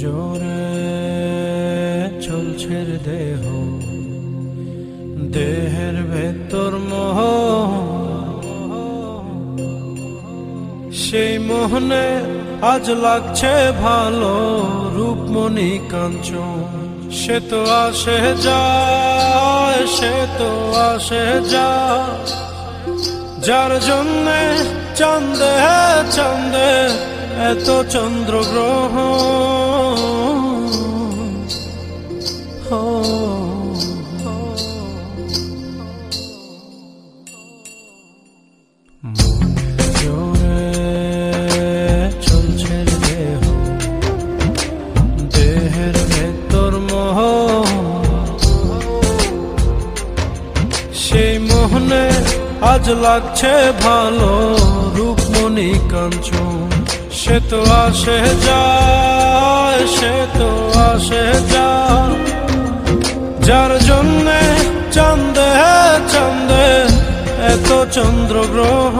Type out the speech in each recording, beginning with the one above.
জোরে চলছে দেহ, দেহের ভেতর মোহ, সেই মোহনে আজ লাগছে ভালো রূপমণি কাঞ্চন। সে তো আসে যায়, সে তো আসে যায়, যার জন্যে চাঁদে চাঁদে এত চন্দ্রগ্রহ। জোরে চলছে দেহ, দেহের ভেতর মোহ, সেই মোহনে আজ লাগছে ভালো রূপমণি কাঞ্চন। সে তো আসে যায়, সে তো আসে যায়, যার জন্যে চাঁদে চাঁদে এত চন্দ্রগ্রহ।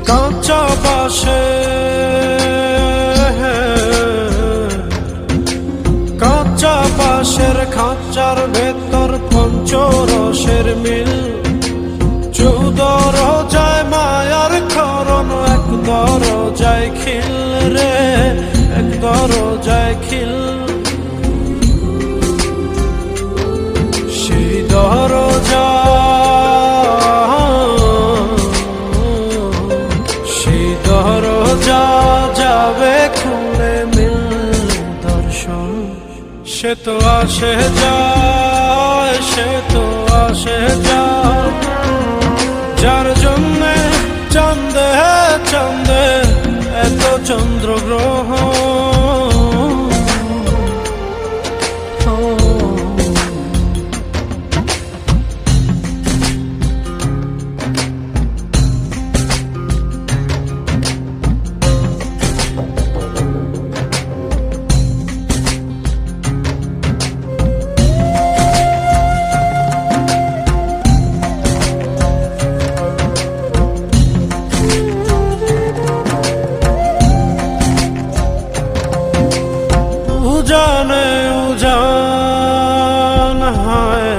কাঁচা বাসে, কাঁচা বাসের খাঁচার ভেতর পঞ্চরসের মিল, চৌদ রোজায় মায়ার খরণ, এক দরজায় খিল রে, এক দরজায় খিল। সেই দরজা, দরজা যাবে খুলে মিল দর্শন। সে তো আসে যায়, সে তো আসে যায়, যার জন্যে চাঁদে চাঁদে এত চন্দ্রগ্রহ। উজানে উজান হায়,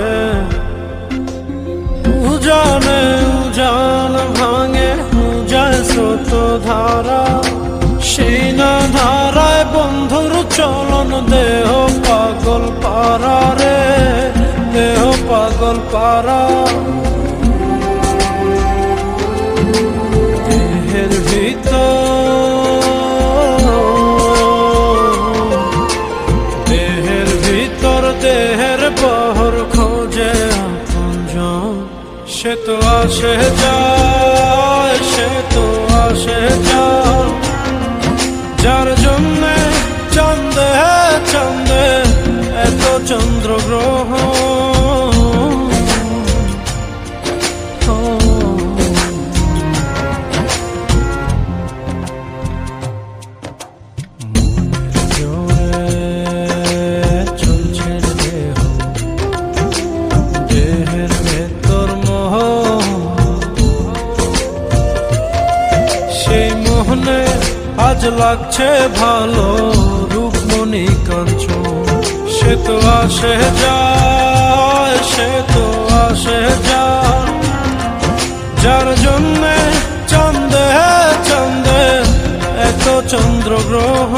উজানে উজান ভাঙে উজায় স্রোত ধারা, সেই না ধারায় বন্ধুর চলন, দেহ পাগল পারা রে, দেহ পাগল পারা। দেহের ভিতর, দেহের বহর খোঁজে আপনজন। সে তো আসে যায়, সে তো আসে যায়, যার জন্যে চাঁদে চাঁদে এত চন্দ্রগ্রহ। আজ লাগছে ভালো রূপমণি কাঞ্চন। সে তো আসে যায়, সে তো আসে যায়, যার জন্যে চাঁদে চাঁদে এত চন্দ্রগ্রহ।